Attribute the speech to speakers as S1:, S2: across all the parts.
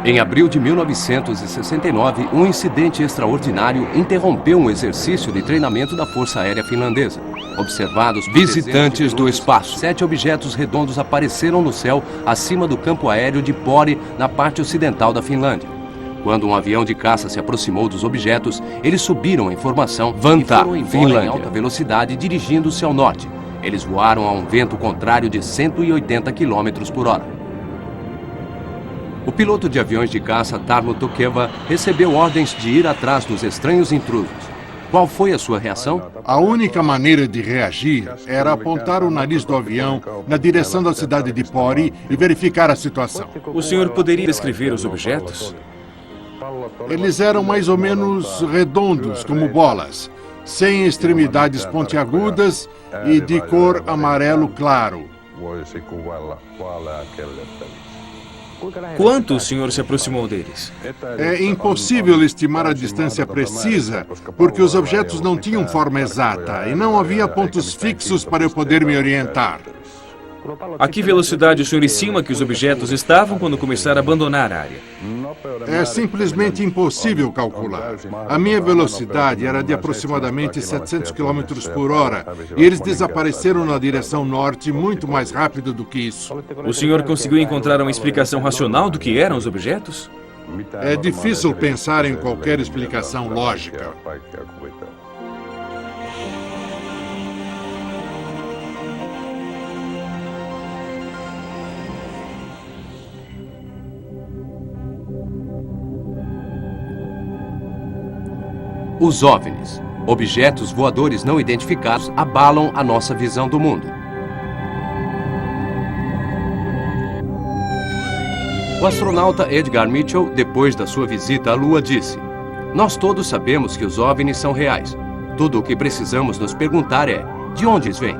S1: Em abril de 1969, um incidente extraordinário interrompeu um exercício de treinamento da Força Aérea Finlandesa. Observados visitantes do espaço, 7 objetos redondos apareceram no céu acima do campo aéreo de Pori, na parte ocidental da Finlândia. Quando um avião de caça se aproximou dos objetos, eles subiram em formação Vantaa, Finlândia, em alta velocidade, dirigindo-se ao norte. Eles voaram a um vento contrário de 180 km por hora. O piloto de aviões de caça, Tarmo Tokeva, recebeu ordens de ir atrás dos estranhos intrusos. Qual foi a sua reação?
S2: A única maneira de reagir era apontar o nariz do avião na direção da cidade de Pori e verificar a situação.
S3: O senhor poderia descrever os objetos?
S2: Eles eram mais ou menos redondos, como bolas, sem extremidades pontiagudas e de cor amarelo claro.
S3: Quanto o senhor se aproximou deles?
S2: É impossível estimar a distância precisa, porque os objetos não tinham forma exata e não havia pontos fixos para eu poder me orientar.
S3: A que velocidade o senhor estima que os objetos estavam quando começaram a abandonar a área?
S2: É simplesmente impossível calcular. A minha velocidade era de aproximadamente 700 km por hora e eles desapareceram na direção norte muito mais rápido do que isso.
S3: O senhor conseguiu encontrar uma explicação racional do que eram os objetos?
S2: É difícil pensar em qualquer explicação lógica.
S1: Os OVNIs, objetos voadores não identificados, abalam a nossa visão do mundo. O astronauta Edgar Mitchell, depois da sua visita à Lua, disse: "Nós todos sabemos que os OVNIs são reais. Tudo o que precisamos nos perguntar é, de onde eles vêm?"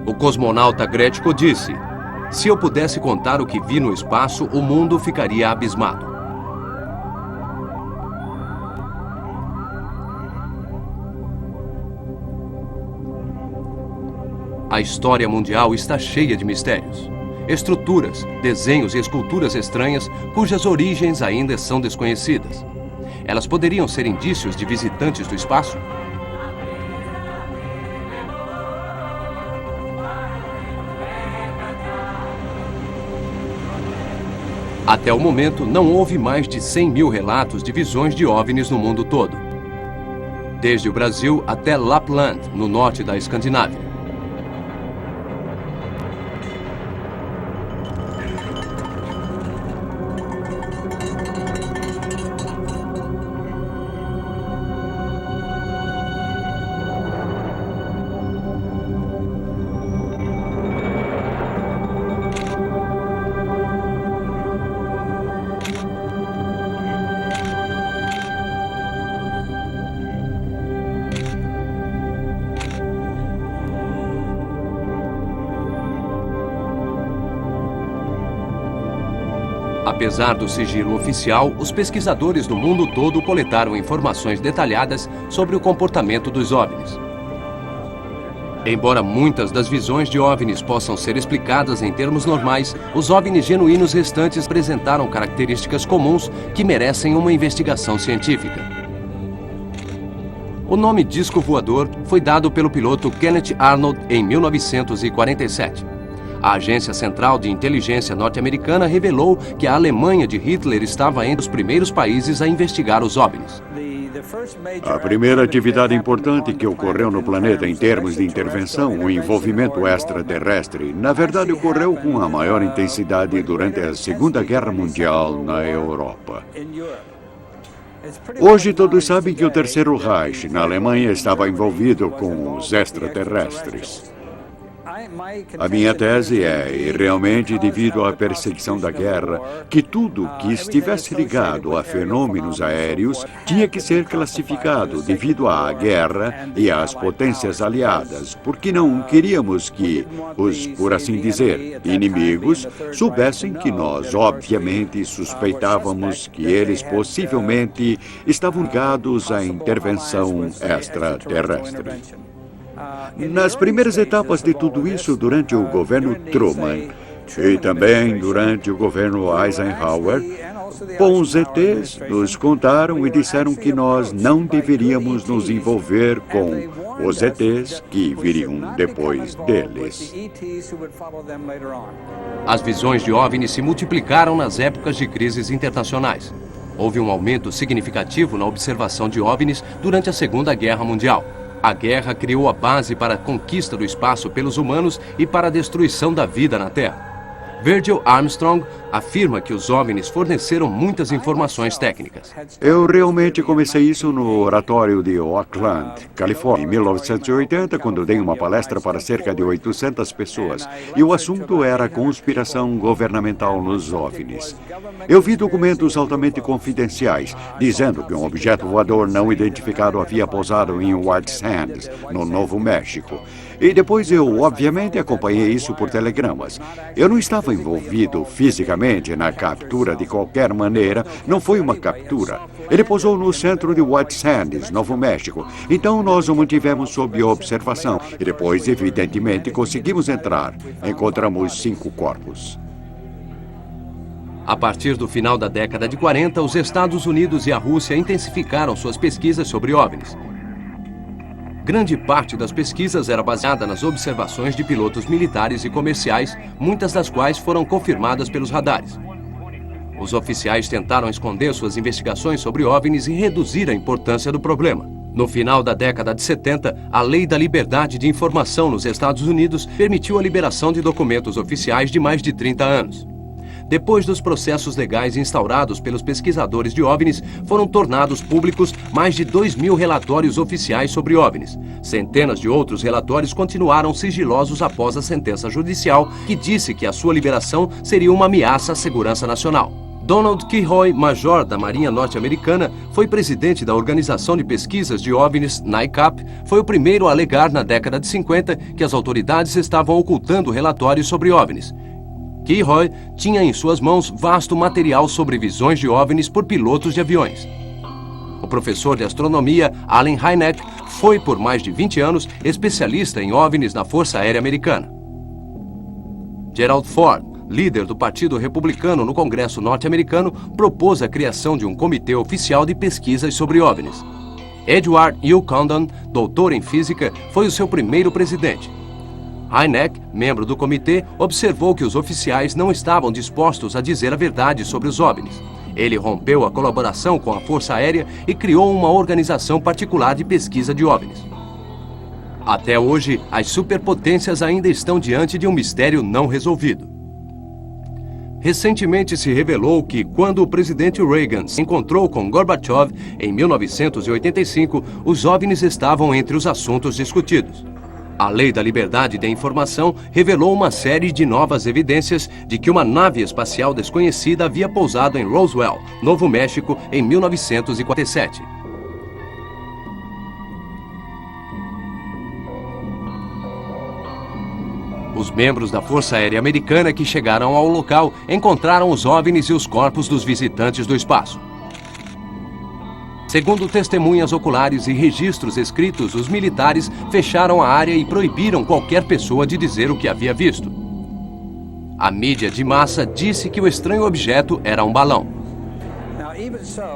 S1: O cosmonauta Gretko disse: "Se eu pudesse contar o que vi no espaço, o mundo ficaria abismado." A história mundial está cheia de mistérios. Estruturas, desenhos e esculturas estranhas cujas origens ainda são desconhecidas. Elas poderiam ser indícios de visitantes do espaço? Até o momento, não houve mais de 100 mil relatos de visões de OVNIs no mundo todo. Desde o Brasil até Lapland, no norte da Escandinávia. Apesar do sigilo oficial, os pesquisadores do mundo todo coletaram informações detalhadas sobre o comportamento dos OVNIs. Embora muitas das visões de OVNIs possam ser explicadas em termos normais, os OVNIs genuínos restantes apresentaram características comuns que merecem uma investigação científica. O nome disco voador foi dado pelo piloto Kenneth Arnold em 1947. A Agência Central de Inteligência norte-americana revelou que a Alemanha de Hitler estava entre os primeiros países a investigar os OVNIs.
S4: A primeira atividade importante que ocorreu no planeta em termos de intervenção, o envolvimento extraterrestre, na verdade ocorreu com a maior intensidade durante a Segunda Guerra Mundial na Europa. Hoje todos sabem que o Terceiro Reich, na Alemanha, estava envolvido com os extraterrestres. A minha tese é, e realmente devido à perseguição da guerra, que tudo que estivesse ligado a fenômenos aéreos tinha que ser classificado devido à guerra e às potências aliadas, porque não queríamos que os, por assim dizer, inimigos soubessem que nós, obviamente, suspeitávamos que eles possivelmente estavam ligados à intervenção extraterrestre. Nas primeiras etapas de tudo isso, durante o governo Truman e também durante o governo Eisenhower, bons ETs nos contaram e disseram que nós não deveríamos nos envolver com os ETs que viriam depois deles.
S1: As visões de OVNIs se multiplicaram nas épocas de crises internacionais. Houve um aumento significativo na observação de OVNIs durante a Segunda Guerra Mundial. A guerra criou a base para a conquista do espaço pelos humanos e para a destruição da vida na Terra. Virgil Armstrong afirma que os OVNIs forneceram muitas informações técnicas.
S4: Eu realmente comecei isso no oratório de Oakland, Califórnia, em 1980, quando dei uma palestra para cerca de 800 pessoas. E o assunto era a conspiração governamental nos OVNIs. Eu vi documentos altamente confidenciais, dizendo que um objeto voador não identificado havia pousado em White Sands, no Novo México. E depois eu, obviamente, acompanhei isso por telegramas. Eu não estava envolvido fisicamente na captura de qualquer maneira, não foi uma captura. Ele pousou no centro de White Sands, Novo México. Então nós o mantivemos sob observação. E depois, evidentemente, conseguimos entrar. Encontramos 5 corpos.
S1: A partir do final da década de 40, os Estados Unidos e a Rússia intensificaram suas pesquisas sobre OVNIs. Grande parte das pesquisas era baseada nas observações de pilotos militares e comerciais, muitas das quais foram confirmadas pelos radares. Os oficiais tentaram esconder suas investigações sobre OVNIs e reduzir a importância do problema. No final da década de 70, a Lei da Liberdade de Informação nos Estados Unidos permitiu a liberação de documentos oficiais de mais de 30 anos. Depois dos processos legais instaurados pelos pesquisadores de OVNIs, foram tornados públicos mais de 2.000 relatórios oficiais sobre OVNIs. Centenas de outros relatórios continuaram sigilosos após a sentença judicial, que disse que a sua liberação seria uma ameaça à segurança nacional. Donald Keyhoe, major da Marinha Norte-Americana, foi presidente da Organização de Pesquisas de OVNIs, NICAP, foi o primeiro a alegar na década de 50 que as autoridades estavam ocultando relatórios sobre OVNIs. Keyhoe tinha em suas mãos vasto material sobre visões de OVNIs por pilotos de aviões. O professor de astronomia Allen Hynek foi, por mais de 20 anos, especialista em OVNIs na Força Aérea Americana. Gerald Ford, líder do Partido Republicano no Congresso norte-americano, propôs a criação de um comitê oficial de pesquisas sobre OVNIs. Edward U. Condon, doutor em física, foi o seu primeiro presidente. Hynek, membro do comitê, observou que os oficiais não estavam dispostos a dizer a verdade sobre os OVNIs. Ele rompeu a colaboração com a Força Aérea e criou uma organização particular de pesquisa de OVNIs. Até hoje, as superpotências ainda estão diante de um mistério não resolvido. Recentemente se revelou que, quando o presidente Reagan se encontrou com Gorbachev em 1985, os OVNIs estavam entre os assuntos discutidos. A Lei da Liberdade de Informação revelou uma série de novas evidências de que uma nave espacial desconhecida havia pousado em Roswell, Novo México, em 1947. Os membros da Força Aérea Americana que chegaram ao local encontraram os OVNIs e os corpos dos visitantes do espaço. Segundo testemunhas oculares e registros escritos, os militares fecharam a área e proibiram qualquer pessoa de dizer o que havia visto. A mídia de massa disse que o estranho objeto era um balão.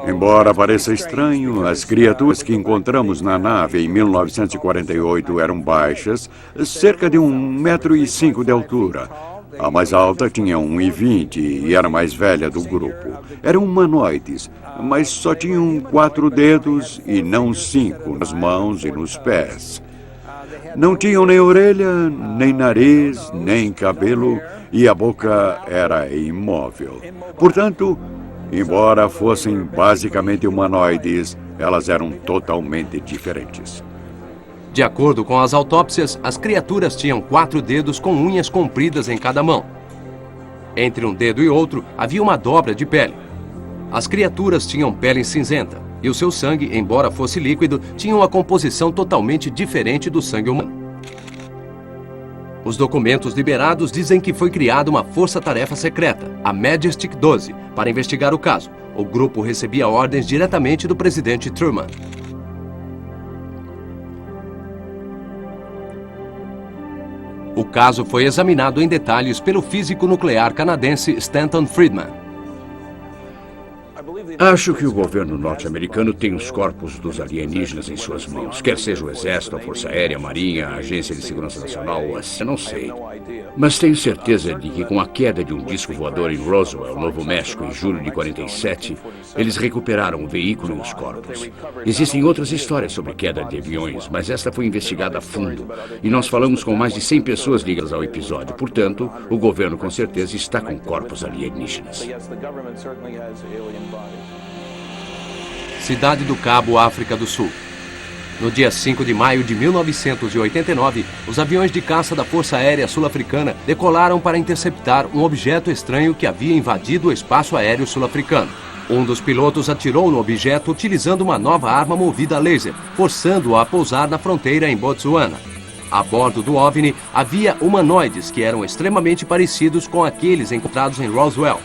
S4: Embora pareça estranho, as criaturas que encontramos na nave em 1948 eram baixas, cerca de 1,5 m de altura. A mais alta tinha 1,20 e era a mais velha do grupo. Eram humanoides, mas só tinham 4 dedos e não 5 nas mãos e nos pés. Não tinham nem orelha, nem nariz, nem cabelo e a boca era imóvel. Portanto, embora fossem basicamente humanoides, elas eram totalmente diferentes.
S1: De acordo com as autópsias, as criaturas tinham 4 dedos com unhas compridas em cada mão. Entre um dedo e outro havia uma dobra de pele. As criaturas tinham pele cinzenta e o seu sangue, embora fosse líquido, tinha uma composição totalmente diferente do sangue humano. Os documentos liberados dizem que foi criada uma força-tarefa secreta, a Majestic 12, para investigar o caso. O grupo recebia ordens diretamente do presidente Truman. caso foi examinado em detalhes pelo físico nuclear canadense Stanton Friedman.
S5: Acho que o governo norte-americano tem os corpos dos alienígenas em suas mãos. Quer seja o Exército, a Força Aérea, a Marinha, a Agência de Segurança Nacional, eu não sei. Mas tenho certeza de que com a queda de um disco voador em Roswell, Novo México, em julho de 47, eles recuperaram o veículo e os corpos. Existem outras histórias sobre queda de aviões, mas esta foi investigada a fundo. E nós falamos com mais de 100 pessoas ligadas ao episódio. Portanto, o governo com certeza está com corpos alienígenas.
S1: Cidade do Cabo, África do Sul. No dia 5 de maio de 1989, os aviões de caça da Força Aérea Sul-Africana decolaram para interceptar um objeto estranho que havia invadido o espaço aéreo sul-africano. Um dos pilotos atirou no objeto utilizando uma nova arma movida a laser, forçando-o a pousar na fronteira em Botsuana. A bordo do OVNI havia humanoides que eram extremamente parecidos com aqueles encontrados em Roswell.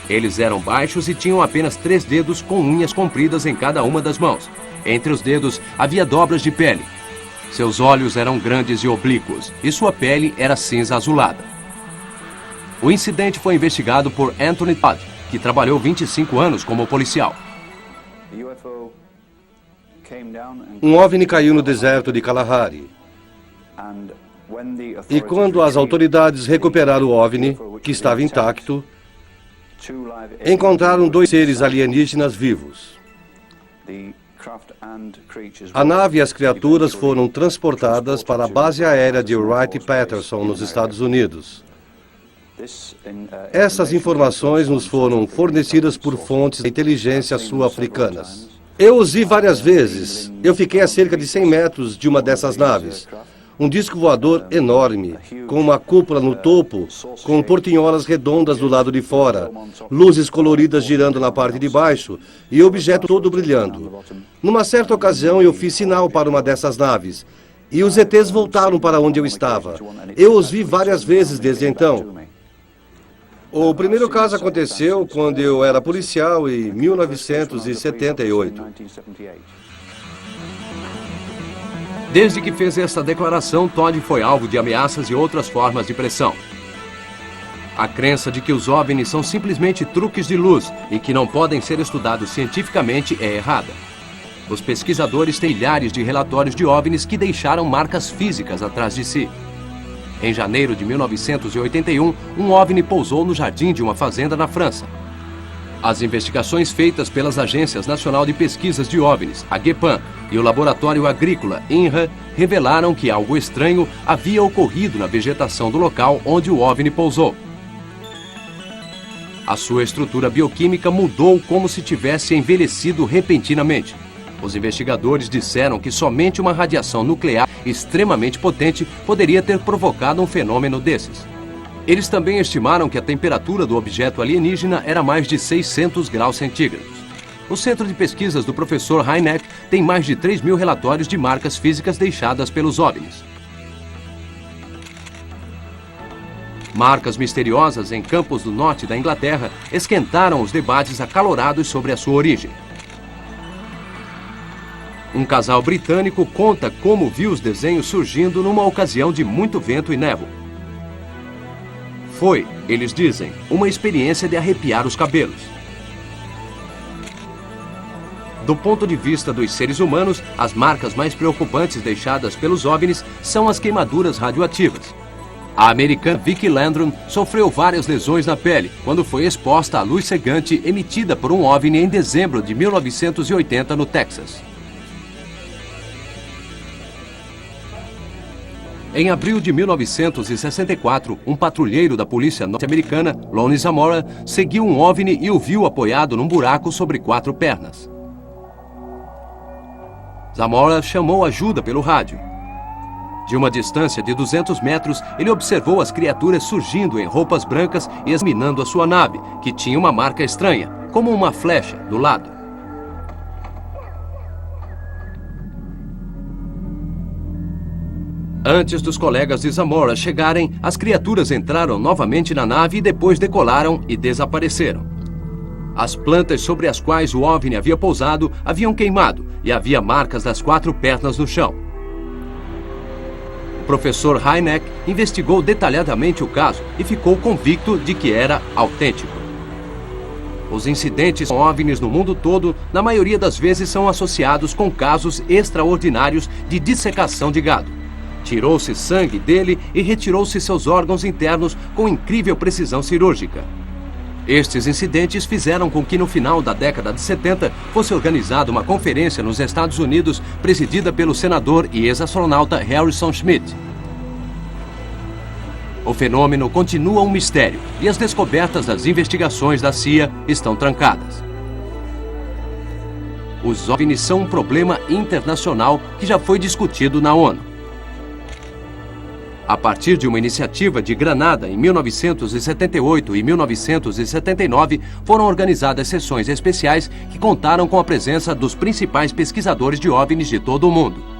S1: Eles eram baixos e tinham apenas 3 dedos com unhas compridas em cada uma das mãos. Entre os dedos havia dobras de pele. Seus olhos eram grandes e oblíquos, e sua pele era cinza azulada. O incidente foi investigado por Anthony Todd, que trabalhou 25 anos como policial.
S6: Um OVNI caiu no deserto de Kalahari. E quando as autoridades recuperaram o OVNI, que estava intacto, encontraram 2 seres alienígenas vivos. A nave e as criaturas foram transportadas para a base aérea de Wright-Patterson, nos Estados Unidos. Essas informações nos foram fornecidas por fontes de inteligência sul-africanas. Eu os vi várias vezes. Eu fiquei a cerca de 100 metros de uma dessas naves. Um disco voador enorme, com uma cúpula no topo, com portinholas redondas do lado de fora, luzes coloridas girando na parte de baixo e o objeto todo brilhando. Numa certa ocasião, eu fiz sinal para uma dessas naves e os ETs voltaram para onde eu estava. Eu os vi várias vezes desde então. O primeiro caso aconteceu quando eu era policial em 1978.
S1: Desde que fez essa declaração, Todd foi alvo de ameaças e outras formas de pressão. A crença de que os OVNIs são simplesmente truques de luz e que não podem ser estudados cientificamente é errada. Os pesquisadores têm milhares de relatórios de OVNIs que deixaram marcas físicas atrás de si. Em janeiro de 1981, um OVNI pousou no jardim de uma fazenda na França. As investigações feitas pelas Agências Nacional de Pesquisas de OVNIs, a GEPAN, e o Laboratório Agrícola, INRA, revelaram que algo estranho havia ocorrido na vegetação do local onde o OVNI pousou. A sua estrutura bioquímica mudou como se tivesse envelhecido repentinamente. Os investigadores disseram que somente uma radiação nuclear extremamente potente poderia ter provocado um fenômeno desses. Eles também estimaram que a temperatura do objeto alienígena era mais de 600 graus centígrados. O Centro de Pesquisas do professor Hynek tem mais de 3.000 relatórios de marcas físicas deixadas pelos OVNIs. Marcas misteriosas em campos do norte da Inglaterra esquentaram os debates acalorados sobre a sua origem. Um casal britânico conta como viu os desenhos surgindo numa ocasião de muito vento e névoa. Foi, eles dizem, uma experiência de arrepiar os cabelos. Do ponto de vista dos seres humanos, as marcas mais preocupantes deixadas pelos OVNIs são as queimaduras radioativas. A americana Vicki Landrum sofreu várias lesões na pele quando foi exposta à luz cegante emitida por um OVNI em dezembro de 1980 no Texas. Em abril de 1964, um patrulheiro da polícia norte-americana, Lonnie Zamora, seguiu um OVNI e o viu apoiado num buraco sobre 4 pernas. Zamora chamou ajuda pelo rádio. De uma distância de 200 metros, ele observou as criaturas surgindo em roupas brancas e examinando a sua nave, que tinha uma marca estranha, como uma flecha, do lado. Antes dos colegas de Zamora chegarem, as criaturas entraram novamente na nave e depois decolaram e desapareceram. As plantas sobre as quais o OVNI havia pousado haviam queimado e havia marcas das 4 pernas no chão. professor Hynek investigou detalhadamente o caso e ficou convicto de que era autêntico. Os incidentes com OVNIs no mundo todo, na maioria das vezes, são associados com casos extraordinários de dissecação de gado. Tirou-se sangue dele e retirou-se seus órgãos internos com incrível precisão cirúrgica. Estes incidentes fizeram com que no final da década de 70 fosse organizada uma conferência nos Estados Unidos presidida pelo senador e ex-astronauta Harrison Schmitt. O fenômeno continua um mistério e as descobertas das investigações da CIA estão trancadas. Os OVNIs são um problema internacional que já foi discutido na ONU. A partir de uma iniciativa de Granada em 1978 e 1979, foram organizadas sessões especiais que contaram com a presença dos principais pesquisadores de OVNIs de todo o mundo.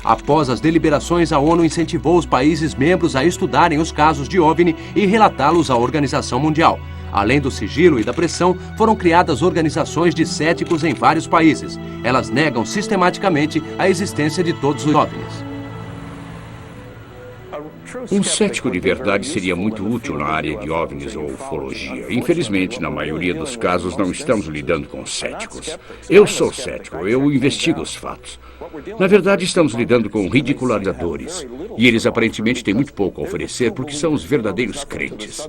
S1: Após as deliberações, a ONU incentivou os países membros a estudarem os casos de OVNI e relatá-los à Organização Mundial. Além do sigilo e da pressão, foram criadas organizações de céticos em vários países. Elas negam sistematicamente a existência de todos os OVNIs.
S5: Um cético de verdade seria muito útil na área de OVNIs ou ufologia. Infelizmente, na maioria dos casos, não estamos lidando com céticos. Eu sou cético, eu investigo os fatos. Na verdade, estamos lidando com ridicularizadores. E eles aparentemente têm muito pouco a oferecer porque são os verdadeiros crentes.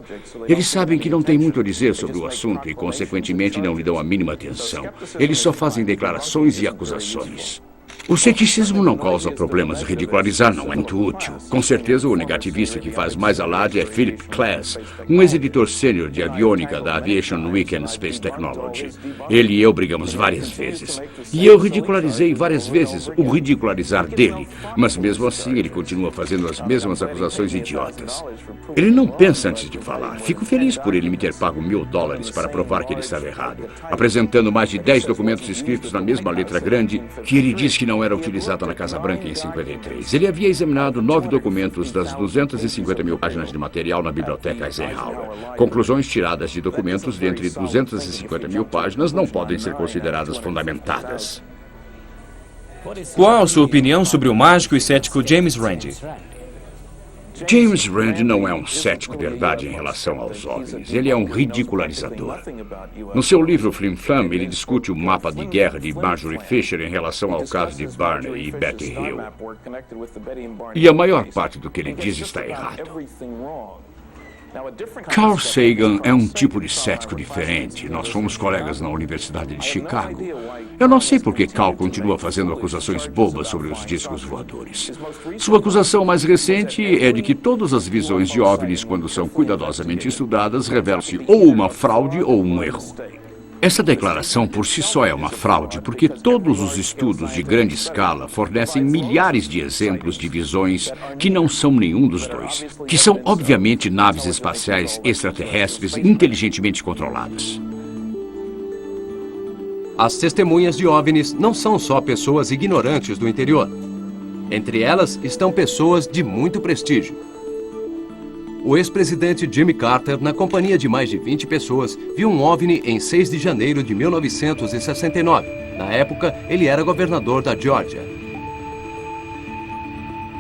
S5: Eles sabem que não têm muito a dizer sobre o assunto e, consequentemente, não lhe dão a mínima atenção. Eles só fazem declarações e acusações. O ceticismo não causa problemas e ridicularizar não é muito útil. Com certeza, o negativista que faz mais alarde é Philip Klass, um ex-editor sênior de aviônica da Aviation Week and Space Technology. Ele e eu brigamos várias vezes. E eu ridicularizei várias vezes o ridicularizar dele. Mas mesmo assim, ele continua fazendo as mesmas acusações idiotas. Ele não pensa antes de falar. Fico feliz por ele me ter pago $1000 para provar que ele estava errado, apresentando mais de 10 documentos escritos na mesma letra grande que ele diz que não era utilizada na Casa Branca em 53. Ele havia examinado 9 documentos das 250 mil páginas de material na Biblioteca Eisenhower. Conclusões tiradas de documentos de entre 250 mil páginas não podem ser consideradas fundamentadas.
S3: Qual a sua opinião sobre o mágico e cético James Randi?
S5: James Randi não é um cético de verdade em relação aos OVNIs. Ele é um ridicularizador. No seu livro Flim Flam, ele discute o mapa de guerra de Marjorie Fisher em relação ao caso de Barney e Betty Hill. E a maior parte do que ele diz está errado. Carl Sagan é um tipo de cético diferente. Nós fomos colegas na Universidade de Chicago. Eu não sei por que Carl continua fazendo acusações bobas sobre os discos voadores. Sua acusação mais recente é de que todas as visões de OVNIs, quando são cuidadosamente estudadas, revelam-se ou uma fraude ou um erro. Essa declaração por si só é uma fraude, porque todos os estudos de grande escala fornecem milhares de exemplos de visões que não são nenhum dos dois, que são obviamente naves espaciais extraterrestres inteligentemente controladas.
S1: As testemunhas de OVNIs não são só pessoas ignorantes do interior. Entre elas estão pessoas de muito prestígio. O ex-presidente Jimmy Carter, na companhia de mais de 20 pessoas, viu um OVNI em 6 de janeiro de 1969. Na época, ele era governador da Geórgia.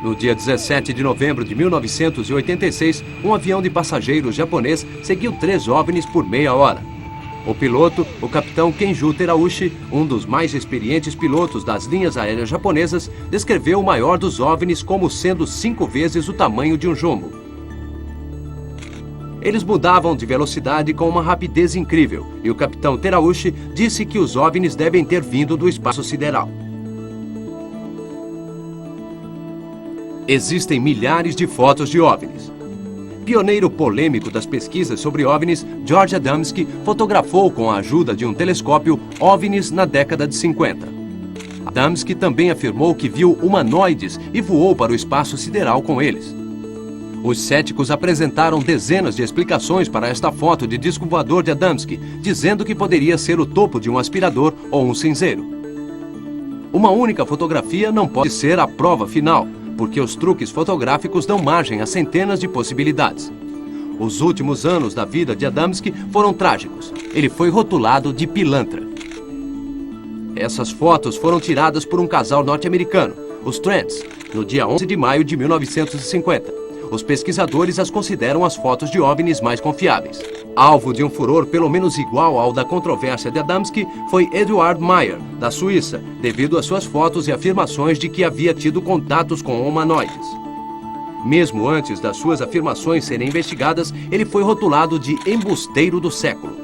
S1: No dia 17 de novembro de 1986, um avião de passageiros japonês seguiu 3 OVNIs por meia hora. O piloto, o capitão Kenju Terauchi, um dos mais experientes pilotos das linhas aéreas japonesas, descreveu o maior dos OVNIs como sendo 5 vezes o tamanho de um jumbo. Eles mudavam de velocidade com uma rapidez incrível, e o capitão Terauchi disse que os OVNIs devem ter vindo do espaço sideral. Existem milhares de fotos de OVNIs. Pioneiro polêmico das pesquisas sobre OVNIs, George Adamski fotografou com a ajuda de um telescópio OVNIs na década de 50. Adamski também afirmou que viu humanoides e voou para o espaço sideral com eles. Os céticos apresentaram dezenas de explicações para esta foto de disco voador de Adamski, dizendo que poderia ser o topo de um aspirador ou um cinzeiro. Uma única fotografia não pode ser a prova final, porque os truques fotográficos dão margem a centenas de possibilidades. Os últimos anos da vida de Adamski foram trágicos. Ele foi rotulado de pilantra. Essas fotos foram tiradas por um casal norte-americano. os Trends, no dia 11 de maio de 1950. Os pesquisadores as consideram as fotos de OVNIs mais confiáveis. Alvo de um furor pelo menos igual ao da controvérsia de Adamski foi Eduard Meyer, da Suíça, devido às suas fotos e afirmações de que havia tido contatos com humanoides. Mesmo antes das suas afirmações serem investigadas, ele foi rotulado de embusteiro do século.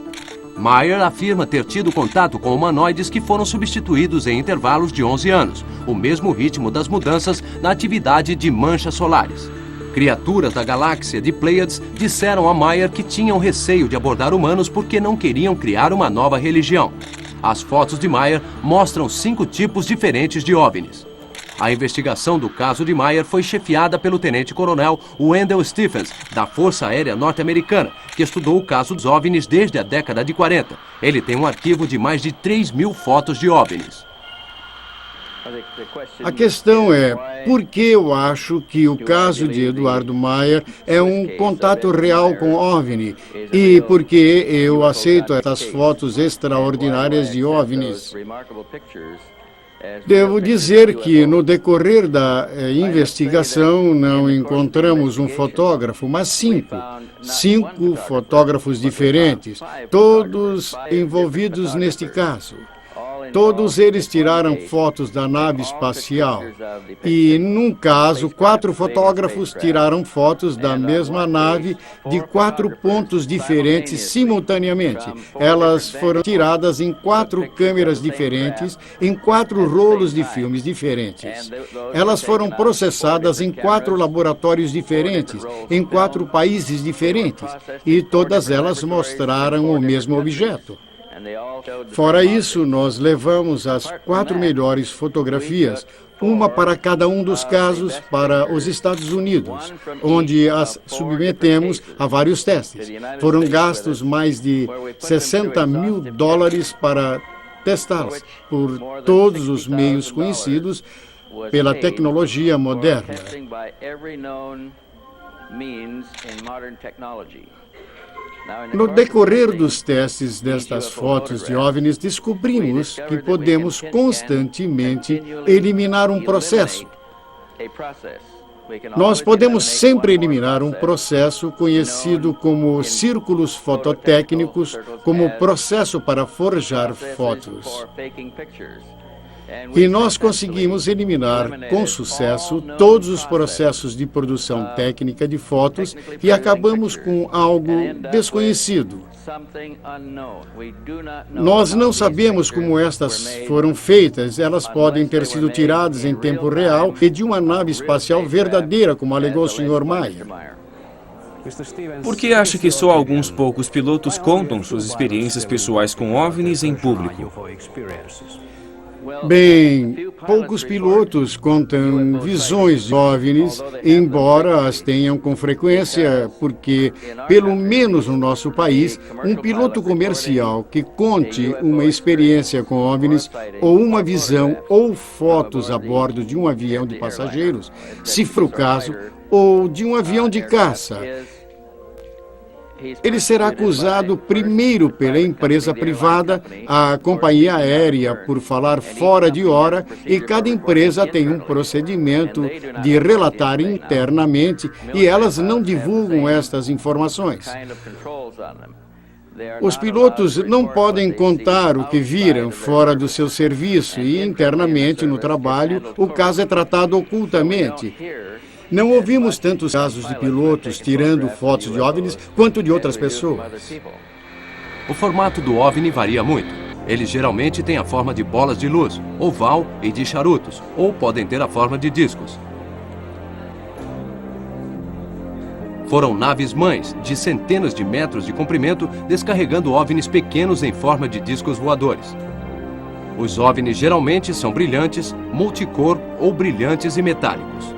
S1: Meyer afirma ter tido contato com humanoides que foram substituídos em intervalos de 11 anos, o mesmo ritmo das mudanças na atividade de manchas solares. Criaturas da galáxia de Pleiades disseram a Meyer que tinham receio de abordar humanos porque não queriam criar uma nova religião. As fotos de Meyer mostram 5 tipos diferentes de OVNIs. A investigação do caso de Meyer foi chefiada pelo tenente-coronel Wendell Stephens, da Força Aérea Norte-Americana, que estudou o caso dos OVNIs desde a década de 40. Ele tem um arquivo de mais de 3.000 fotos de OVNIs.
S7: A questão é, por que eu acho que o caso de Eduardo Meyer é um contato real com OVNI e por que eu aceito essas fotos extraordinárias de OVNIs? Devo dizer que no decorrer da investigação não encontramos um fotógrafo, mas 5 fotógrafos diferentes, todos envolvidos neste caso. Todos eles tiraram fotos da nave espacial e, num caso, 4 fotógrafos tiraram fotos da mesma nave de 4 pontos diferentes simultaneamente. Elas foram tiradas em 4 câmeras diferentes, em 4 rolos de filmes diferentes. Elas foram processadas em 4 laboratórios diferentes, em 4 países diferentes, e todas elas mostraram o mesmo objeto. Fora isso, nós levamos as 4 melhores fotografias, uma para cada um dos casos, para os Estados Unidos, onde as submetemos a vários testes. Foram gastos mais de $60 mil para testá-las por todos os meios conhecidos pela tecnologia moderna. No decorrer dos testes destas fotos de OVNIs, descobrimos que podemos constantemente eliminar um processo. Nós podemos sempre eliminar um processo conhecido como círculos fototécnicos, como processo para forjar fotos. E nós conseguimos eliminar com sucesso todos os processos de produção técnica de fotos e acabamos com algo desconhecido. Nós não sabemos como estas foram feitas. Elas podem ter sido tiradas em tempo real e de uma nave espacial verdadeira, como alegou o Sr. Meyer.
S3: Por que acha que só alguns poucos pilotos contam suas experiências pessoais com OVNIs em público?
S7: Bem, poucos pilotos contam visões de OVNIs, embora as tenham com frequência, porque, pelo menos no nosso país, um piloto comercial que conte uma experiência com OVNIs, ou uma visão ou fotos a bordo de um avião de passageiros, se for o caso, ou de um avião de caça, ele será acusado primeiro pela empresa privada, a companhia aérea, por falar fora de hora, e cada empresa tem um procedimento de relatar internamente e elas não divulgam estas informações. Os pilotos não podem contar o que viram fora do seu serviço e internamente no trabalho o caso é tratado ocultamente. Não ouvimos tantos casos de pilotos tirando fotos de OVNIs quanto de outras pessoas.
S1: O formato do OVNI varia muito. Eles geralmente têm a forma de bolas de luz, oval e de charutos, ou podem ter a forma de discos. Foram naves-mães de centenas de metros de comprimento descarregando OVNIs pequenos em forma de discos voadores. Os OVNIs geralmente são brilhantes, multicor ou brilhantes e metálicos.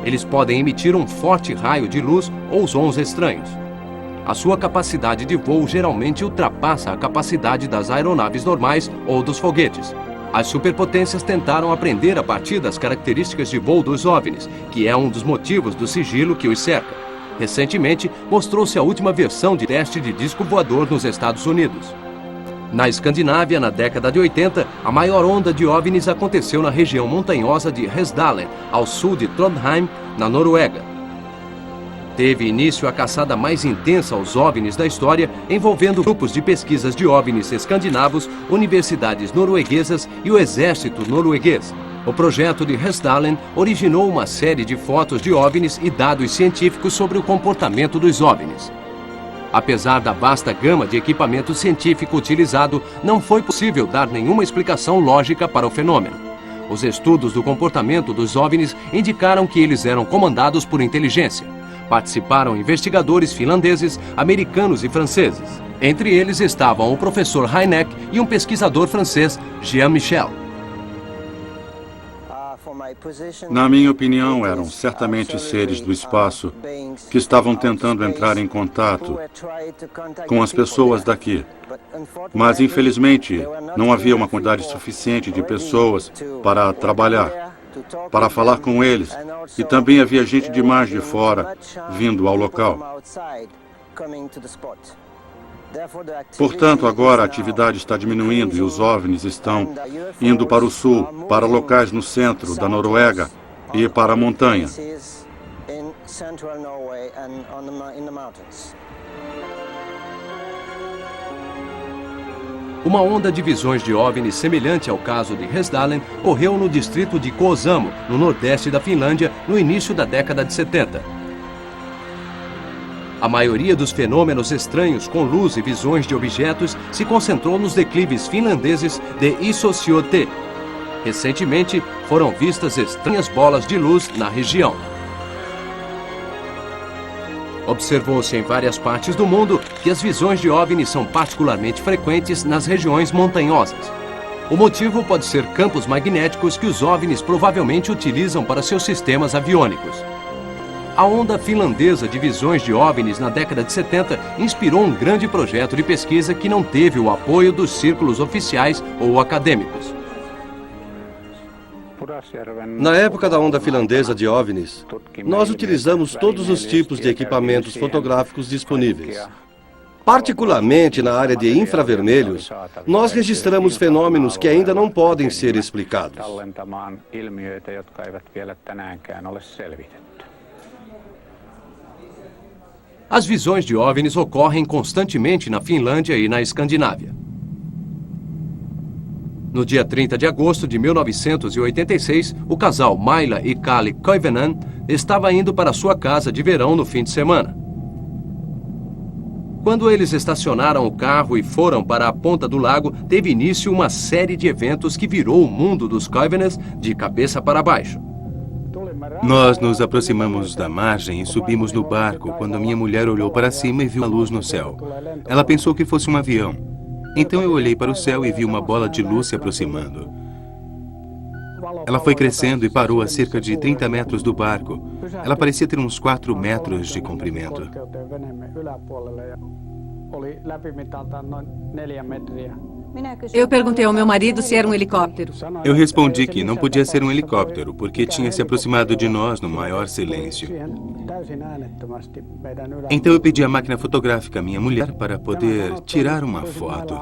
S1: Eles podem emitir um forte raio de luz ou sons estranhos. A sua capacidade de voo geralmente ultrapassa a capacidade das aeronaves normais ou dos foguetes. As superpotências tentaram aprender a partir das características de voo dos OVNIs, que é um dos motivos do sigilo que os cerca. Recentemente, mostrou-se a última versão de teste de disco voador nos Estados Unidos. Na Escandinávia, na década de 80, a maior onda de OVNIs aconteceu na região montanhosa de Hesdalen, ao sul de Trondheim, na Noruega. Teve início a caçada mais intensa aos OVNIs da história, envolvendo grupos de pesquisas de OVNIs escandinavos, universidades norueguesas e o exército norueguês. O projeto de Hesdalen originou uma série de fotos de OVNIs e dados científicos sobre o comportamento dos OVNIs. Apesar da vasta gama de equipamento científico utilizado, não foi possível dar nenhuma explicação lógica para o fenômeno. Os estudos do comportamento dos OVNIs indicaram que eles eram comandados por inteligência. Participaram investigadores finlandeses, americanos e franceses. Entre eles estavam o professor Hynek e um pesquisador francês, Jean Michel.
S4: Na minha opinião, eram certamente seres do espaço que estavam tentando entrar em contato com as pessoas daqui. Mas, infelizmente, não havia uma quantidade suficiente de pessoas para trabalhar, para falar com eles, e também havia gente demais de fora vindo ao local. Portanto, agora a atividade está diminuindo e os OVNIs estão indo para o sul, para locais no centro da Noruega e para a montanha.
S1: Uma onda de visões de OVNIs semelhante ao caso de Hesdalen ocorreu no distrito de Kuusamo, no nordeste da Finlândia, no início da década de 70. A maioria dos fenômenos estranhos com luz e visões de objetos se concentrou nos declives finlandeses de Isosiote. Recentemente, foram vistas estranhas bolas de luz na região. Observou-se em várias partes do mundo que as visões de OVNIs são particularmente frequentes nas regiões montanhosas. O motivo pode ser campos magnéticos que os OVNIs provavelmente utilizam para seus sistemas aviônicos. A onda finlandesa de visões de OVNIs na década de 70 inspirou um grande projeto de pesquisa que não teve o apoio dos círculos oficiais ou acadêmicos.
S6: Na época da onda finlandesa de OVNIs, nós utilizamos todos os tipos de equipamentos fotográficos disponíveis. Particularmente na área de infravermelhos, nós registramos fenômenos que ainda não podem ser explicados.
S1: As visões de OVNIs ocorrem constantemente na Finlândia e na Escandinávia. No dia 30 de agosto de 1986, o casal Maila e Kalle Koivunen estava indo para sua casa de verão no fim de semana. Quando eles estacionaram o carro e foram para a ponta do lago, teve início uma série de eventos que virou o mundo dos Koivunens de cabeça para baixo.
S8: Nós nos aproximamos da margem e subimos no barco quando minha mulher olhou para cima e viu uma luz no céu. Ela pensou que fosse um avião. Então eu olhei para o céu e vi uma bola de luz se aproximando. Ela foi crescendo e parou a cerca de 30 metros do barco. Ela parecia ter uns 4 metros de comprimento.
S9: Eu perguntei ao meu marido se era um helicóptero.
S8: Eu respondi que não podia ser um helicóptero, porque tinha se aproximado de nós no maior silêncio. Então eu pedi à máquina fotográfica à minha mulher para poder tirar uma foto.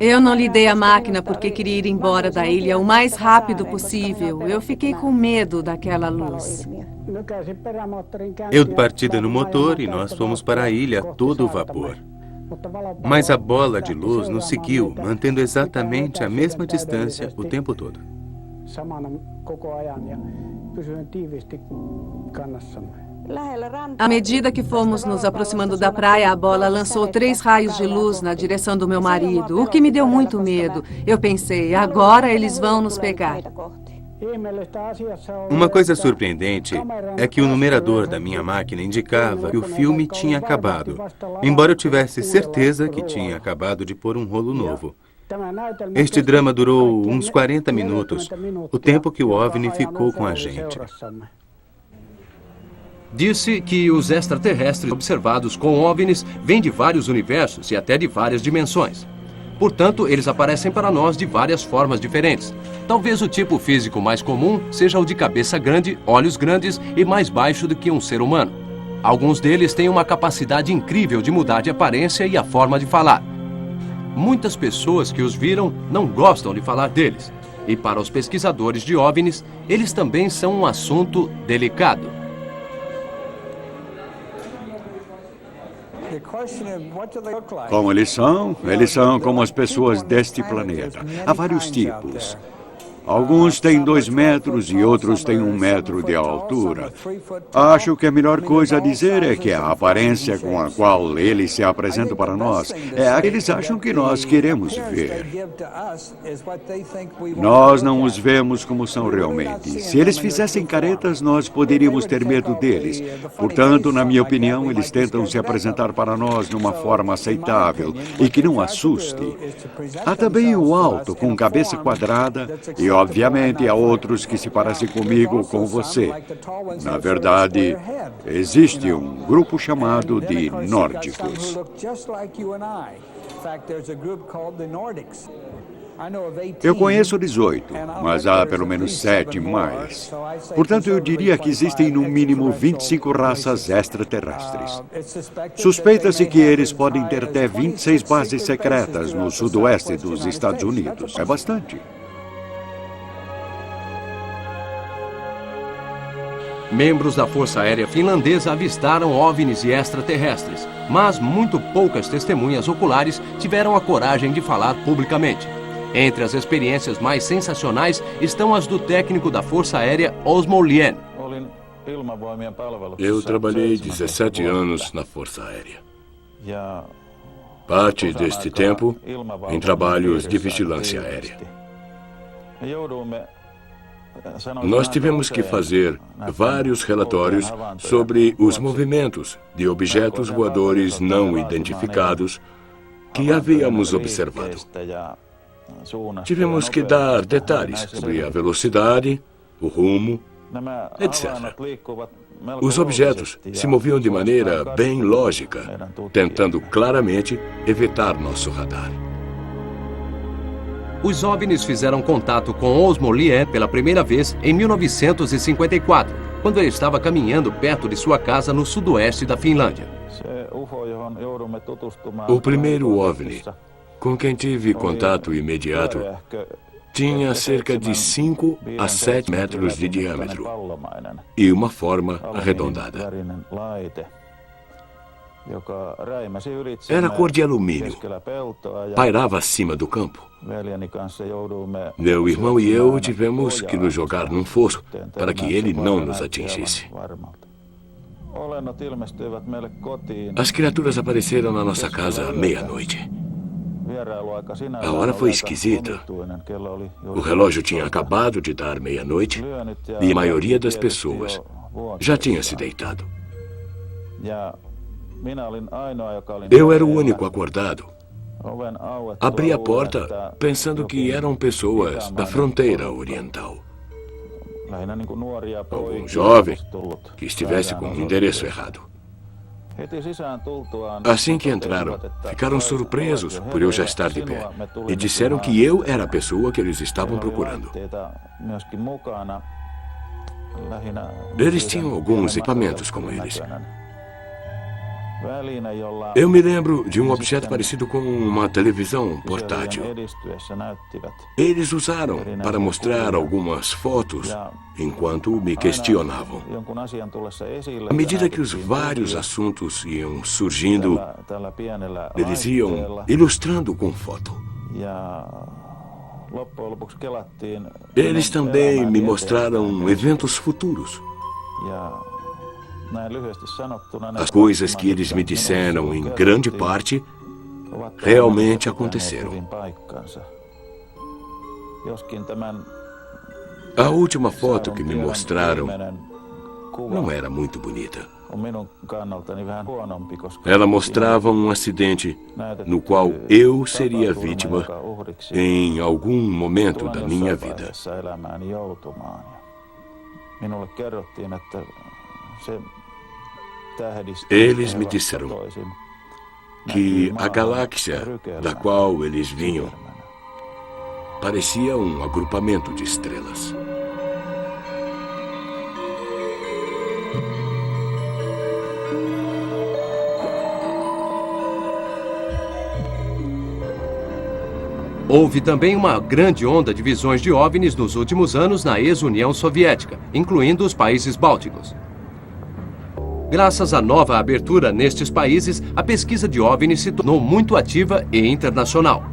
S9: Eu não lhe dei a máquina porque queria ir embora da ilha o mais rápido possível. Eu fiquei com medo daquela luz.
S8: Eu parti dando motor e nós fomos para a ilha a todo vapor. Mas a bola de luz nos seguiu, mantendo exatamente a mesma distância o tempo todo.
S9: À medida que fomos nos aproximando da praia, a bola lançou 3 raios de luz na direção do meu marido, o que me deu muito medo. Eu pensei, agora eles vão nos pegar.
S8: Uma coisa surpreendente é que o numerador da minha máquina indicava que o filme tinha acabado, embora eu tivesse certeza que tinha acabado de pôr um rolo novo. Este drama durou uns 40 minutos, o tempo que o OVNI ficou com a gente.
S1: Disse que os extraterrestres observados com OVNIs vêm de vários universos e até de várias dimensões. Portanto, eles aparecem para nós de várias formas diferentes. Talvez o tipo físico mais comum seja o de cabeça grande, olhos grandes e mais baixo do que um ser humano. Alguns deles têm uma capacidade incrível de mudar de aparência e a forma de falar. Muitas pessoas que os viram não gostam de falar deles. E para os pesquisadores de OVNIs, eles também são um assunto delicado.
S4: Como eles são? Eles são como as pessoas deste planeta. Há vários tipos. Alguns têm 2 metros e outros têm 1 metro de altura. Acho que a melhor coisa a dizer é que a aparência com a qual eles se apresentam para nós é a que eles acham que nós queremos ver. Nós não os vemos como são realmente. Se eles fizessem caretas, nós poderíamos ter medo deles. Portanto, na minha opinião, eles tentam se apresentar para nós numa forma aceitável e que não assuste. Há também o alto, com cabeça quadrada, e obviamente há outros que se parecem comigo ou com você. Na verdade, existe um grupo chamado de nórdicos. Eu conheço 18, mas há pelo menos 7 mais. Portanto, eu diria que existem no mínimo 25 raças extraterrestres. Suspeita-se que eles podem ter até 26 bases secretas no sudoeste dos Estados Unidos. É bastante.
S1: Membros da Força Aérea Finlandesa avistaram OVNIs e extraterrestres, mas muito poucas testemunhas oculares tiveram a coragem de falar publicamente. Entre as experiências mais sensacionais estão as do técnico da Força Aérea Osmo Lien.
S5: Eu trabalhei 17 anos na Força Aérea. Parte deste tempo em trabalhos de vigilância aérea. Nós tivemos que fazer vários relatórios sobre os movimentos de objetos voadores não identificados que havíamos observado. Tivemos que dar detalhes sobre a velocidade, o rumo, etc. Os objetos se moviam de maneira bem lógica, tentando claramente evitar nosso radar.
S1: Os OVNIs fizeram contato com Osmo Lien pela primeira vez em 1954, quando ele estava caminhando perto de sua casa no sudoeste da Finlândia.
S5: O primeiro OVNI com quem tive contato imediato tinha cerca de 5 a 7 metros de diâmetro e uma forma arredondada. Era cor de alumínio. Pairava acima do campo. Meu irmão e eu tivemos que nos jogar num fosso para que ele não nos atingisse. As criaturas apareceram na nossa casa à meia-noite. A hora foi esquisita. O relógio tinha acabado de dar meia-noite e a maioria das pessoas já tinha se deitado. Eu era o único acordado. Abri a porta pensando que eram pessoas da fronteira oriental. Algum jovem que estivesse com o endereço errado. Assim que entraram, ficaram surpresos por eu já estar de pé e disseram que eu era a pessoa que eles estavam procurando. Eles tinham alguns equipamentos com eles. Eu me lembro de um objeto parecido com uma televisão portátil. Eles usaram para mostrar algumas fotos enquanto me questionavam. À medida que os vários assuntos iam surgindo, eles iam ilustrando com foto. Eles também me mostraram eventos futuros. As coisas que eles me disseram, em grande parte, realmente aconteceram. A última foto que me mostraram não era muito bonita. Ela mostrava um acidente no qual eu seria vítima em algum momento da minha vida. Eles me disseram que a galáxia da qual eles vinham parecia um agrupamento de estrelas.
S1: Houve também uma grande onda de visões de OVNIs nos últimos anos na ex-União Soviética, incluindo os países bálticos. Graças à nova abertura nestes países, a pesquisa de OVNIs se tornou muito ativa e internacional.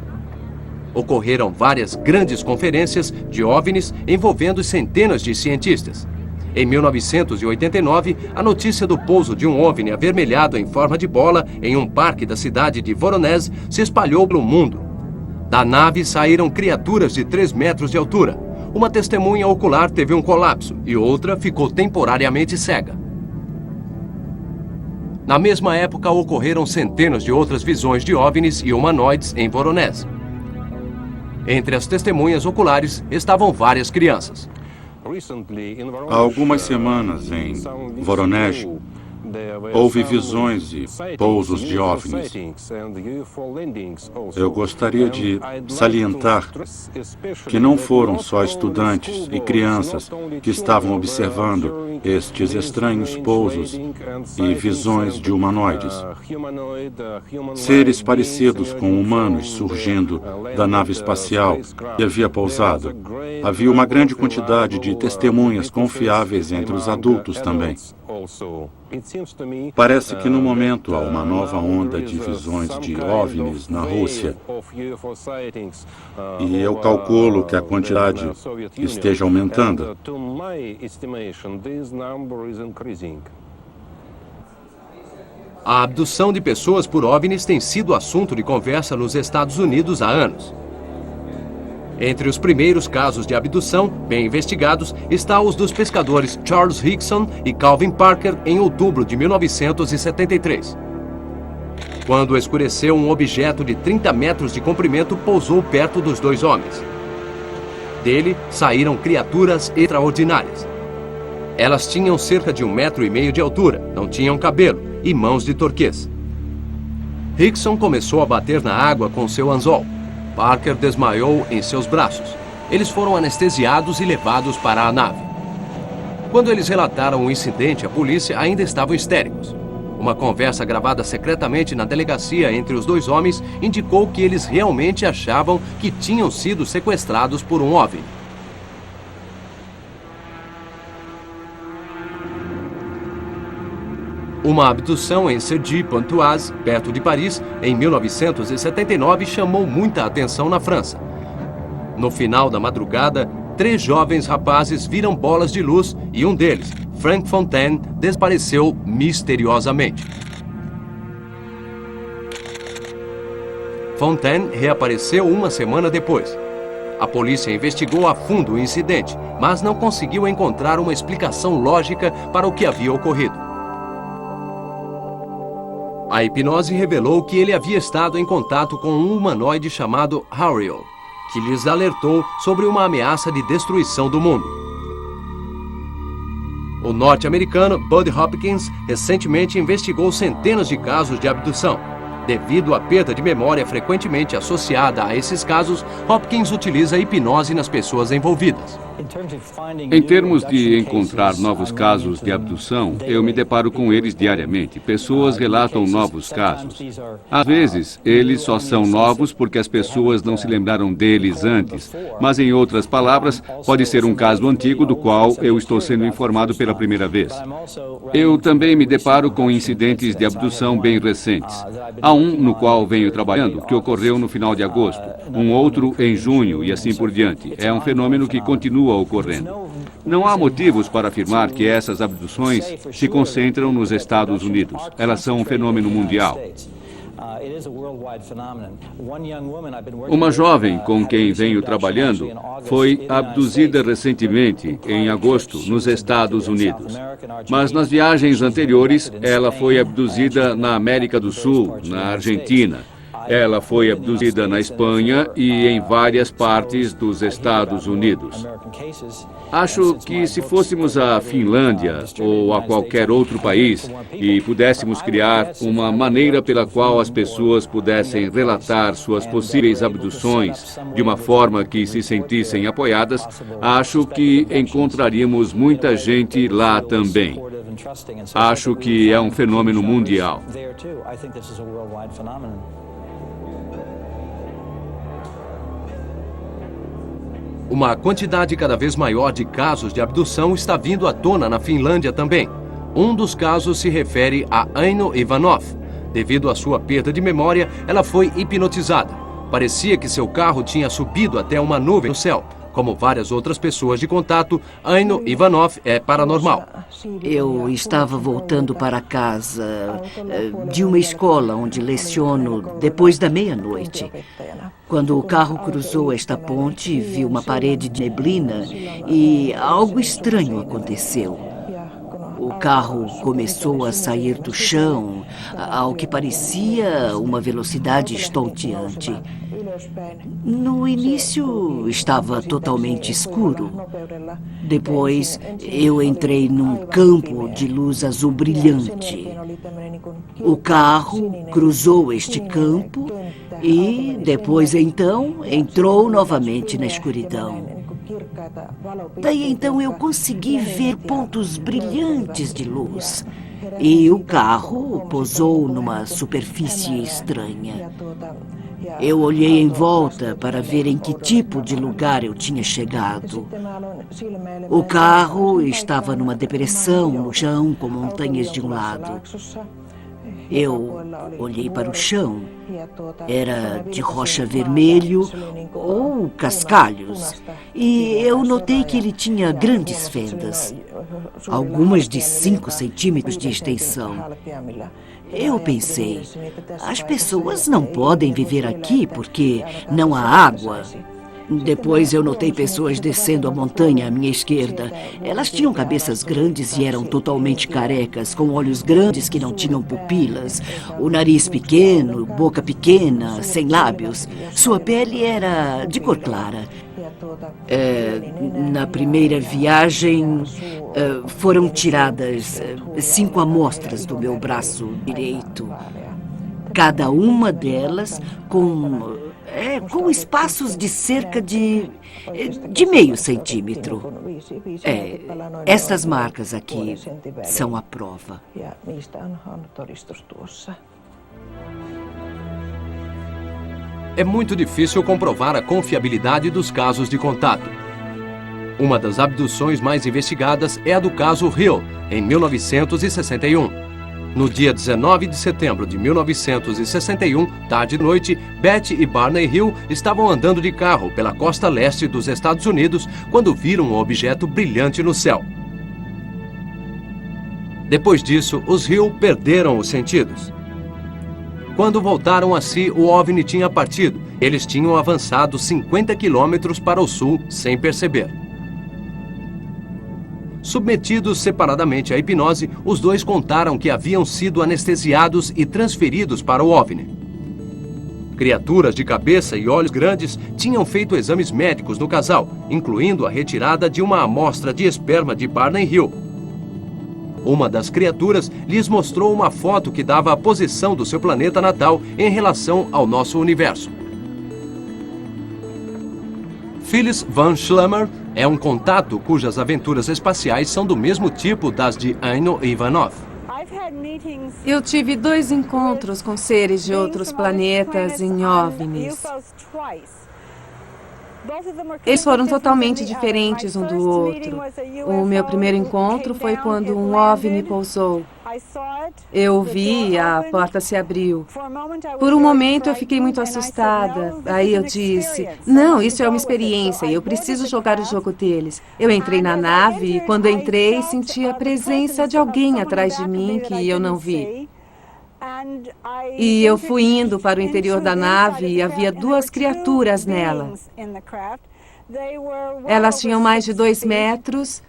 S1: Ocorreram várias grandes conferências de OVNIs envolvendo centenas de cientistas. Em 1989, a notícia do pouso de um OVNI avermelhado em forma de bola em um parque da cidade de Voronezh se espalhou pelo mundo. Da nave saíram criaturas de 3 metros de altura. Uma testemunha ocular teve um colapso e outra ficou temporariamente cega. Na mesma época, ocorreram centenas de outras visões de OVNIs e humanoides em Voronezh. Entre as testemunhas oculares estavam várias crianças.
S10: Há algumas semanas, em Voronezh, houve visões e pousos de OVNIs. Eu gostaria de salientar que não foram só estudantes e crianças que estavam observando estes estranhos pousos e visões de humanoides. Seres parecidos com humanos surgindo da nave espacial que havia pousado. Havia uma grande quantidade de testemunhas confiáveis entre os adultos também. Parece que no momento há uma nova onda de visões de OVNIs na Rússia. E eu calculo que a quantidade esteja aumentando.
S1: A abdução de pessoas por OVNIs tem sido assunto de conversa nos Estados Unidos há anos. Entre os primeiros casos de abdução bem investigados está os dos pescadores Charles Hickson e Calvin Parker em outubro de 1973. Quando escureceu, um objeto de 30 metros de comprimento pousou perto dos dois homens. Dele saíram criaturas extraordinárias. Elas tinham cerca de 1,5 metros de altura, não tinham cabelo e mãos de turquês. Hickson começou a bater na água com seu anzol. Parker desmaiou em seus braços. Eles foram anestesiados e levados para a nave. Quando eles relataram o incidente, a polícia ainda estavam histéricos. Uma conversa gravada secretamente na delegacia entre os dois homens indicou que eles realmente achavam que tinham sido sequestrados por um OVNI. Uma abdução em Cergy-Pontoise, perto de Paris, em 1979, chamou muita atenção na França. No final da madrugada, 3 jovens rapazes viram bolas de luz e um deles, Frank Fontaine, desapareceu misteriosamente. Fontaine reapareceu uma semana depois. A polícia investigou a fundo o incidente, mas não conseguiu encontrar uma explicação lógica para o que havia ocorrido. A hipnose revelou que ele havia estado em contato com um humanoide chamado Hariel, que lhes alertou sobre uma ameaça de destruição do mundo. O norte-americano Bud Hopkins recentemente investigou centenas de casos de abdução. Devido à perda de memória frequentemente associada a esses casos, Hopkins utiliza a hipnose nas pessoas envolvidas.
S5: Em termos de encontrar novos casos de abdução, eu me deparo com eles diariamente. Pessoas relatam novos casos. Às vezes, eles só são novos porque as pessoas não se lembraram deles antes. Mas, em outras palavras, pode ser um caso antigo do qual eu estou sendo informado pela primeira vez. Eu também me deparo com incidentes de abdução bem recentes. Há um no qual venho trabalhando, que ocorreu no final de agosto. Um outro em junho e assim por diante. É um fenômeno que continua ocorrendo. Não há motivos para afirmar que essas abduções se concentram nos Estados Unidos. Elas são um fenômeno mundial. Uma jovem com quem venho trabalhando foi abduzida recentemente, em agosto, nos Estados Unidos. Mas nas viagens anteriores, ela foi abduzida na América do Sul, na Argentina. Ela foi abduzida na Espanha e em várias partes dos Estados Unidos. Acho que se fôssemos à Finlândia ou a qualquer outro país e pudéssemos criar uma maneira pela qual as pessoas pudessem relatar suas possíveis abduções de uma forma que se sentissem apoiadas, acho que encontraríamos muita gente lá também. Acho que é um fenômeno mundial.
S1: Uma quantidade cada vez maior de casos de abdução está vindo à tona na Finlândia também. Um dos casos se refere a Aino Ivanov. Devido à sua perda de memória, ela foi hipnotizada. Parecia que seu carro tinha subido até uma nuvem no céu. Como várias outras pessoas de contato, Aino Ivanov é paranormal.
S11: Eu estava voltando para casa de uma escola onde leciono depois da meia-noite. Quando o carro cruzou esta ponte, vi uma parede de neblina e algo estranho aconteceu. O carro começou a sair do chão, ao que parecia uma velocidade estonteante. No início, estava totalmente escuro. Depois, eu entrei num campo de luz azul brilhante. O carro cruzou este campo e, depois então, entrou novamente na escuridão. Daí então eu consegui ver pontos brilhantes de luz. E o carro pousou numa superfície estranha. Eu olhei em volta para ver em que tipo de lugar eu tinha chegado. O carro estava numa depressão no chão, com montanhas de um lado. Eu olhei para o chão. Era de rocha vermelho ou cascalhos. E eu notei que ele tinha grandes fendas, algumas de 5 centímetros de extensão. Eu pensei, as pessoas não podem viver aqui porque não há água. Depois eu notei pessoas descendo a montanha à minha esquerda. Elas tinham cabeças grandes e eram totalmente carecas, com olhos grandes que não tinham pupilas, o nariz pequeno, boca pequena, sem lábios. Sua pele era de cor clara. Na primeira viagem, foram tiradas 5 amostras do meu braço direito. Cada uma delas com espaços de cerca de meio centímetro. Estas marcas aqui são a prova.
S1: É muito difícil comprovar a confiabilidade dos casos de contato. Uma das abduções mais investigadas é a do caso Hill, em 1961. No dia 19 de setembro de 1961, tarde e noite, Betty e Barney Hill estavam andando de carro pela costa leste dos Estados Unidos quando viram um objeto brilhante no céu. Depois disso, os Hill perderam os sentidos. Quando voltaram a si, o OVNI tinha partido. Eles tinham avançado 50 quilômetros para o sul sem perceber. Submetidos separadamente à hipnose, os dois contaram que haviam sido anestesiados e transferidos para o OVNI. Criaturas de cabeça e olhos grandes tinham feito exames médicos no casal, incluindo a retirada de uma amostra de esperma de Barney Hill. Uma das criaturas lhes mostrou uma foto que dava a posição do seu planeta natal em relação ao nosso universo. Phyllis Van Schlemmer é um contato cujas aventuras espaciais são do mesmo tipo das de Aino Ivanov.
S9: Eu tive 2 encontros com seres de outros planetas em OVNIs. Eles foram totalmente diferentes um do outro. O meu primeiro encontro foi quando um OVNI pousou. Eu o vi e a porta se abriu. Por um momento eu fiquei muito assustada. Aí eu disse, não, isso é uma experiência e eu preciso jogar o jogo deles. Eu entrei na nave e quando entrei senti a presença de alguém atrás de mim que eu não vi. E eu fui indo para o interior da nave e havia 2 criaturas nela. Elas tinham mais de 2 metros,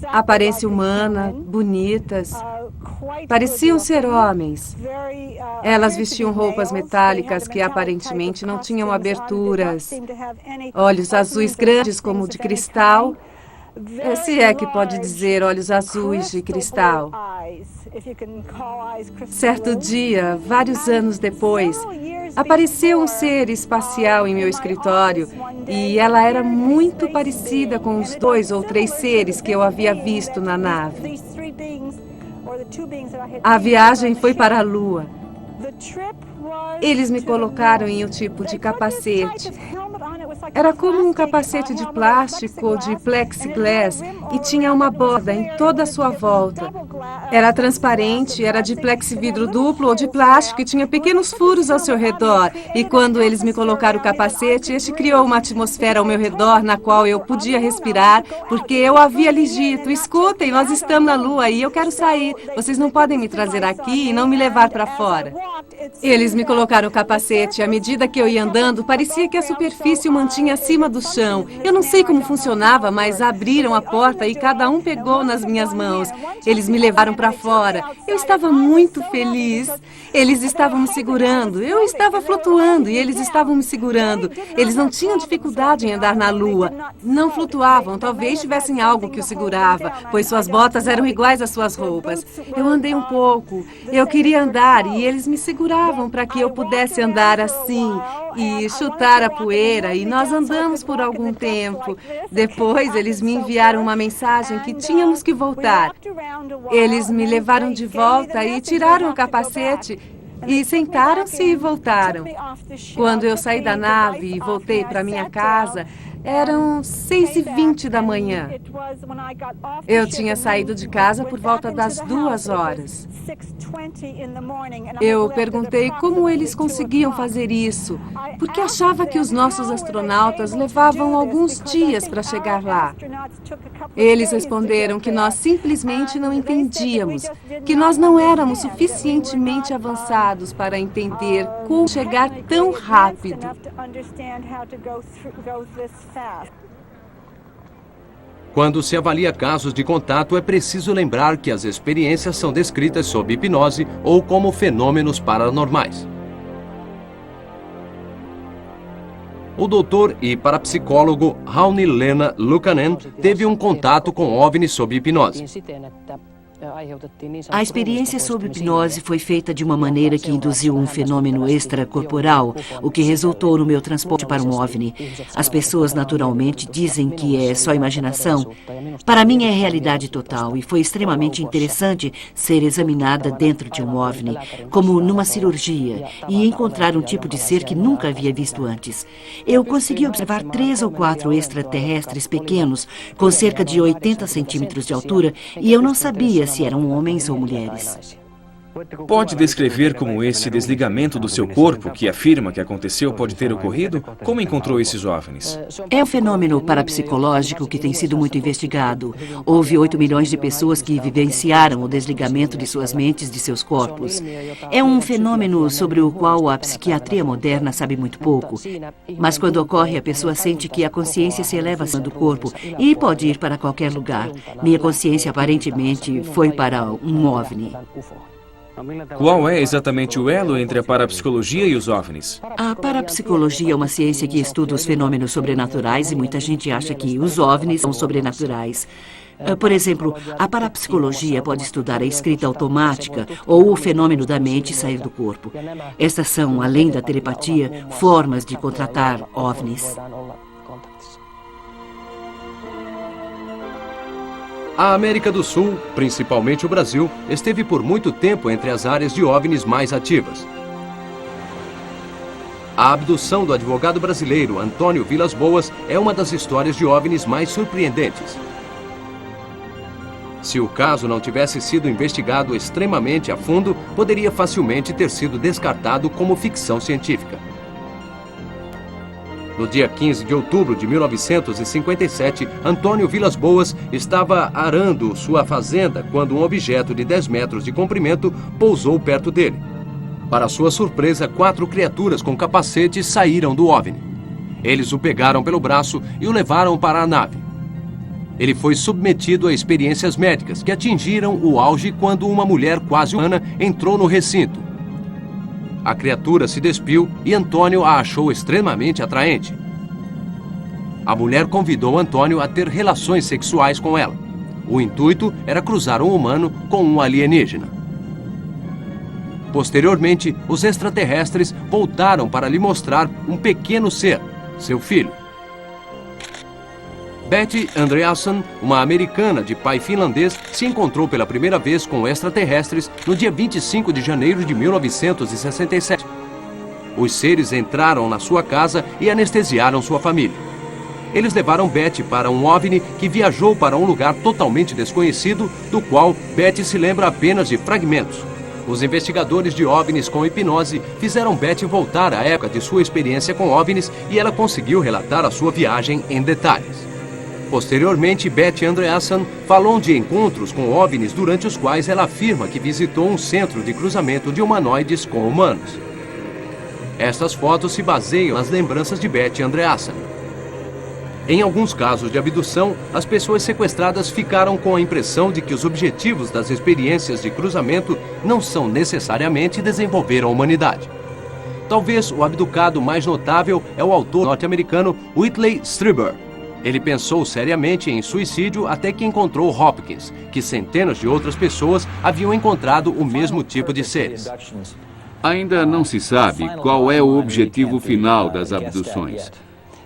S9: aparência humana, bonitas. Pareciam ser homens. Elas vestiam roupas metálicas que aparentemente não tinham aberturas. Olhos azuis grandes como de cristal. Se é que pode dizer olhos azuis de cristal. Certo dia, vários anos depois, apareceu um ser espacial em meu escritório e ela era muito parecida com os 2 ou 3 seres que eu havia visto na nave. A viagem foi para a Lua. Eles me colocaram em um tipo de capacete. Era como um capacete de plástico, de plexiglass, e tinha uma borda em toda a sua volta. Era transparente, era de plexividro duplo ou de plástico e tinha pequenos furos ao seu redor. E quando eles me colocaram o capacete, este criou uma atmosfera ao meu redor na qual eu podia respirar, porque eu havia lhes dito: escutem, nós estamos na Lua e eu quero sair. Vocês não podem me trazer aqui e não me levar para fora. Eles me colocaram o capacete e à medida que eu ia andando, parecia que a superfície o mantinha acima do chão. Eu não sei como funcionava, mas abriram a porta e cada um pegou nas minhas mãos. Eles me levaram para fora. Eu estava muito feliz. Eles estavam me segurando. Eu estava flutuando e eles estavam me segurando. Eles não tinham dificuldade em andar na Lua. Não flutuavam, talvez tivessem algo que o segurava, pois suas botas eram iguais às suas roupas. Eu andei um pouco. Eu queria andar e eles me seguravam para que eu pudesse andar assim e chutar a poeira, e nós andamos por algum tempo. Depois, eles me enviaram uma mensagem que tínhamos que voltar. Eles me levaram de volta e tiraram o capacete e sentaram-se e voltaram. Quando eu saí da nave e voltei para minha casa, eram 6h20 da manhã. Eu tinha saído de casa por volta das 2 horas. Eu perguntei como eles conseguiam fazer isso, porque achava que os nossos astronautas levavam alguns dias para chegar lá. Eles responderam que nós simplesmente não entendíamos, que nós não éramos suficientemente avançados para entender como chegar tão rápido.
S1: Quando se avalia casos de contato, é preciso lembrar que as experiências são descritas sob hipnose ou como fenômenos paranormais. O doutor e parapsicólogo Rauni Lena Lukanen teve um contato com OVNI sob hipnose.
S11: A experiência sob hipnose foi feita de uma maneira que induziu um fenômeno extracorporal, o que resultou no meu transporte para um OVNI. As pessoas naturalmente dizem que é só imaginação. Para mim é realidade total e foi extremamente interessante ser examinada dentro de um OVNI, como numa cirurgia, e encontrar um tipo de ser que nunca havia visto antes. Eu consegui observar 3 ou 4 extraterrestres pequenos, com cerca de 80 centímetros de altura, e eu não sabia se eram homens ou mulheres.
S3: Pode descrever como esse desligamento do seu corpo, que afirma que aconteceu, pode ter ocorrido? Como encontrou esses OVNIs?
S11: É um fenômeno parapsicológico que tem sido muito investigado. Houve 8 milhões de pessoas que vivenciaram o desligamento de suas mentes de seus corpos. É um fenômeno sobre o qual a psiquiatria moderna sabe muito pouco. Mas quando ocorre, a pessoa sente que a consciência se eleva acima do corpo e pode ir para qualquer lugar. Minha consciência aparentemente foi para um OVNI.
S3: Qual é exatamente o elo entre a parapsicologia e os OVNIs?
S11: A parapsicologia é uma ciência que estuda os fenômenos sobrenaturais e muita gente acha que os OVNIs são sobrenaturais. Por exemplo, a parapsicologia pode estudar a escrita automática ou o fenômeno da mente sair do corpo. Estas são, além da telepatia, formas de contratar OVNIs.
S1: A América do Sul, principalmente o Brasil, esteve por muito tempo entre as áreas de OVNIs mais ativas. A abdução do advogado brasileiro Antônio Vilas Boas é uma das histórias de OVNIs mais surpreendentes. Se o caso não tivesse sido investigado extremamente a fundo, poderia facilmente ter sido descartado como ficção científica. No dia 15 de outubro de 1957, Antônio Vilas Boas estava arando sua fazenda quando um objeto de 10 metros de comprimento pousou perto dele. Para sua surpresa, 4 criaturas com capacetes saíram do OVNI. Eles o pegaram pelo braço e o levaram para a nave. Ele foi submetido a experiências médicas que atingiram o auge quando uma mulher quase humana entrou no recinto. A criatura se despiu e Antônio a achou extremamente atraente. A mulher convidou Antônio a ter relações sexuais com ela. O intuito era cruzar um humano com um alienígena. Posteriormente, os extraterrestres voltaram para lhe mostrar um pequeno ser, seu filho. Betty Andreasson, uma americana de pai finlandês, se encontrou pela primeira vez com extraterrestres no dia 25 de janeiro de 1967. Os seres entraram na sua casa e anestesiaram sua família. Eles levaram Betty para um OVNI que viajou para um lugar totalmente desconhecido, do qual Betty se lembra apenas de fragmentos. Os investigadores de OVNIs com hipnose fizeram Betty voltar à época de sua experiência com OVNIs e ela conseguiu relatar a sua viagem em detalhes. Posteriormente, Betty Andreasson falou de encontros com OVNIs durante os quais ela afirma que visitou um centro de cruzamento de humanoides com humanos. Estas fotos se baseiam nas lembranças de Betty Andreasson. Em alguns casos de abdução, as pessoas sequestradas ficaram com a impressão de que os objetivos das experiências de cruzamento não são necessariamente desenvolver a humanidade. Talvez o abducado mais notável é o autor norte-americano Whitley Strieber. Ele pensou seriamente em suicídio até que encontrou Hopkins, que centenas de outras pessoas haviam encontrado o mesmo tipo de seres.
S5: Ainda não se sabe qual é o objetivo final das abduções.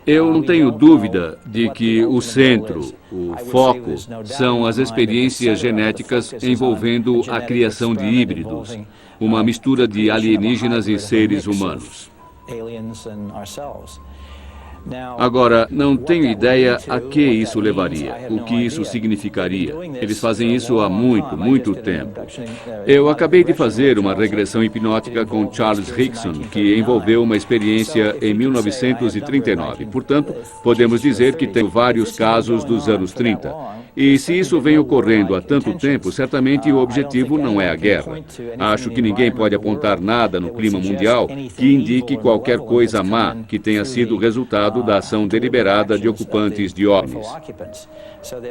S5: Eu não tenho dúvida de que o centro, o foco, são as experiências genéticas envolvendo a criação de híbridos, uma mistura de alienígenas e seres humanos. Agora, não tenho ideia a que isso levaria, o que isso significaria. Eles fazem isso há muito tempo. Eu acabei de fazer uma regressão hipnótica com Charles Rickson, que envolveu uma experiência em 1939. Portanto, podemos dizer que tem vários casos dos anos 30. E se isso vem ocorrendo há tanto tempo, certamente o objetivo não é a guerra. Acho que ninguém pode apontar nada no clima mundial que indique qualquer coisa má que tenha sido resultado da ação deliberada de ocupantes de OVNIs.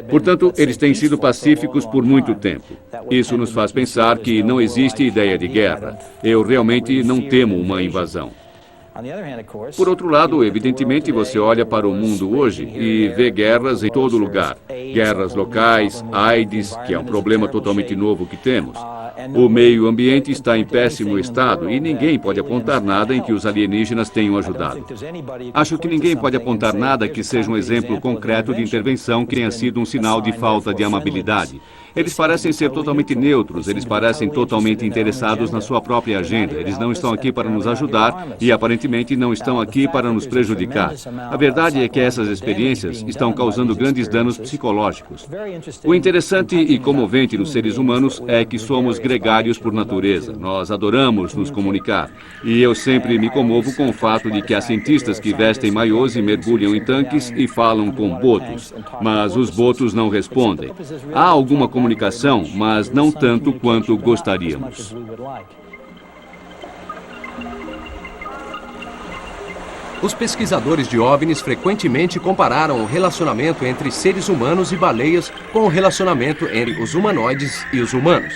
S5: Portanto, eles têm sido pacíficos por muito tempo. Isso nos faz pensar que não existe ideia de guerra. Eu realmente não temo uma invasão. Por outro lado, evidentemente, você olha para o mundo hoje e vê guerras em todo lugar. Guerras locais, AIDS, que é um problema totalmente novo que temos. O meio ambiente está em péssimo estado e ninguém pode apontar nada em que os alienígenas tenham ajudado. Acho que ninguém pode apontar nada que seja um exemplo concreto de intervenção que tenha sido um sinal de falta de amabilidade. Eles parecem ser totalmente neutros, eles parecem totalmente interessados na sua própria agenda. Eles não estão aqui para nos ajudar e, aparentemente, não estão aqui para nos prejudicar. A verdade é que essas experiências estão causando grandes danos psicológicos. O interessante e comovente nos seres humanos é que somos gregários por natureza. Nós adoramos nos comunicar. E eu sempre me comovo com o fato de que há cientistas que vestem maiôs e mergulham em tanques e falam com botos. Mas os botos não respondem. Há alguma comunicação, mas não tanto quanto gostaríamos.
S1: Os pesquisadores de OVNIs frequentemente compararam o relacionamento entre seres humanos e baleias com o relacionamento entre os humanoides e os humanos.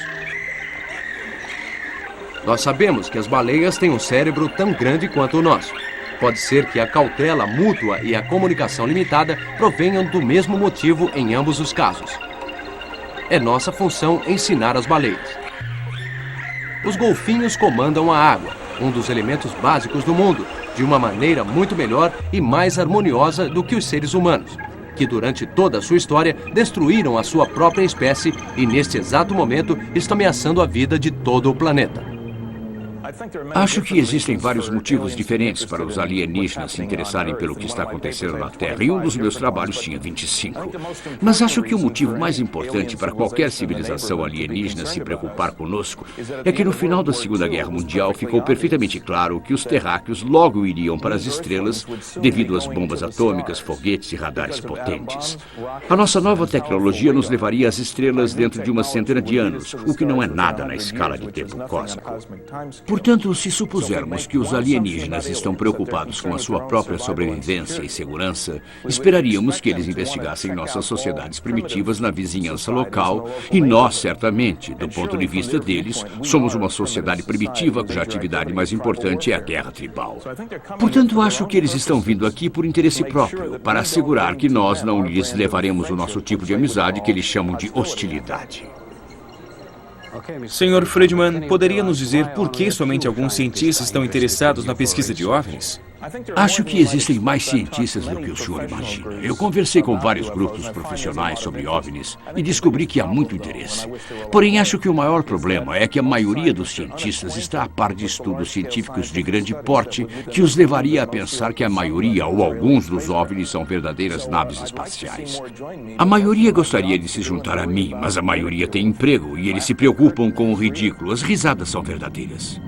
S1: Nós sabemos que as baleias têm um cérebro tão grande quanto o nosso. Pode ser que a cautela mútua e a comunicação limitada provenham do mesmo motivo em ambos os casos. É nossa função ensinar as baleias. Os golfinhos comandam a água, um dos elementos básicos do mundo, de uma maneira muito melhor e mais harmoniosa do que os seres humanos, que durante toda a sua história destruíram a sua própria espécie e neste exato momento estão ameaçando a vida de todo o planeta.
S5: Acho que existem vários motivos diferentes para os alienígenas se interessarem pelo que está acontecendo na Terra, e um dos meus trabalhos tinha 25. Mas acho que o motivo mais importante para qualquer civilização alienígena se preocupar conosco é que no final da Segunda Guerra Mundial ficou perfeitamente claro que os terráqueos logo iriam para as estrelas devido às bombas atômicas, foguetes e radares potentes. A nossa nova tecnologia nos levaria às estrelas dentro de uma centena de anos, o que não é nada na escala de tempo cósmico. Portanto, se supusermos que os alienígenas estão preocupados com a sua própria sobrevivência e segurança, esperaríamos que eles investigassem nossas sociedades primitivas na vizinhança local e nós, certamente, do ponto de vista deles, somos uma sociedade primitiva cuja atividade mais importante é a guerra tribal. Portanto, acho que eles estão vindo aqui por interesse próprio, para assegurar que nós não lhes levaremos o nosso tipo de amizade que eles chamam de hostilidade.
S3: Sr. Friedman, poderia nos dizer por que somente alguns cientistas estão interessados na pesquisa de OVNIs?
S5: Acho que existem mais cientistas do que o senhor imagina. Eu conversei com vários grupos profissionais sobre OVNIs e descobri que há muito interesse. Porém, acho que o maior problema é que a maioria dos cientistas está a par de estudos científicos de grande porte que os levaria a pensar que a maioria ou alguns dos OVNIs são verdadeiras naves espaciais. A maioria gostaria de se juntar a mim, mas a maioria tem emprego e eles se preocupam com o ridículo. As risadas são verdadeiras.